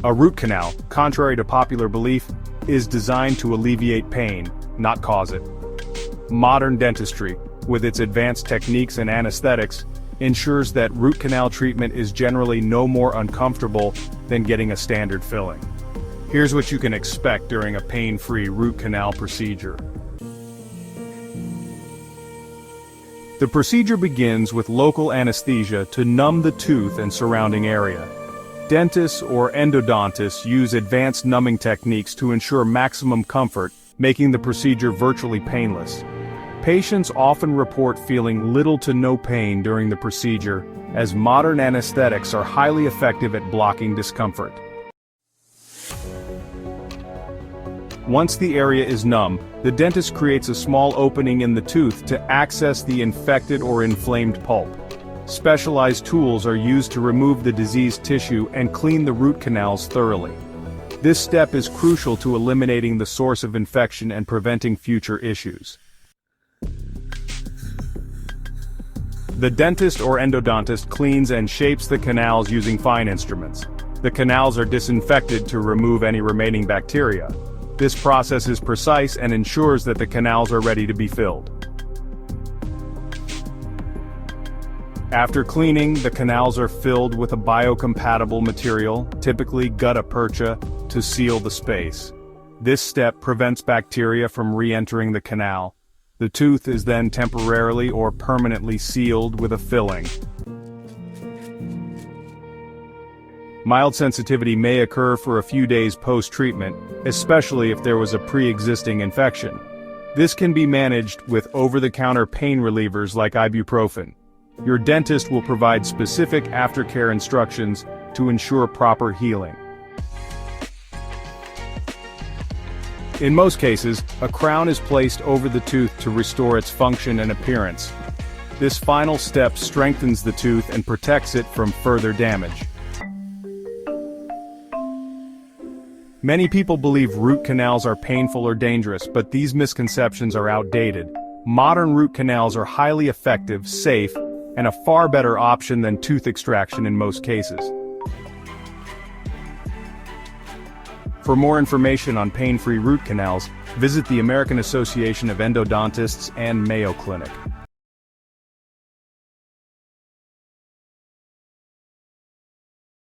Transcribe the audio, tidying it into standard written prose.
A root canal, contrary to popular belief, is designed to alleviate pain, not cause it. Modern dentistry, with its advanced techniques and anesthetics, ensures that root canal treatment is generally no more uncomfortable than getting a standard filling. Here's what you can expect during a pain-free root canal procedure. The procedure begins with local anesthesia to numb the tooth and surrounding area. Dentists or endodontists use advanced numbing techniques to ensure maximum comfort, making the procedure virtually painless. Patients often report feeling little to no pain during the procedure, as modern anesthetics are highly effective at blocking discomfort. Once the area is numb, the dentist creates a small opening in the tooth to access the infected or inflamed pulp. Specialized tools are used to remove the diseased tissue and clean the root canals thoroughly. This step is crucial to eliminating the source of infection and preventing future issues. The dentist or endodontist cleans and shapes the canals using fine instruments. The canals are disinfected to remove any remaining bacteria. This process is precise and ensures that the canals are ready to be filled. After cleaning, the canals are filled with a biocompatible material, typically gutta percha, to seal the space. This step prevents bacteria from re-entering the canal. The tooth is then temporarily or permanently sealed with a filling. Mild sensitivity may occur for a few days post-treatment, especially if there was a pre-existing infection. This can be managed with over-the-counter pain relievers like ibuprofen. Your dentist will provide specific aftercare instructions to ensure proper healing. In most cases, a crown is placed over the tooth to restore its function and appearance. This final step strengthens the tooth and protects it from further damage. Many people believe root canals are painful or dangerous, but these misconceptions are outdated. Modern root canals are highly effective, safe, and a far better option than tooth extraction in most cases. For more information on pain-free root canals, visit the American Association of Endodontists and Mayo Clinic.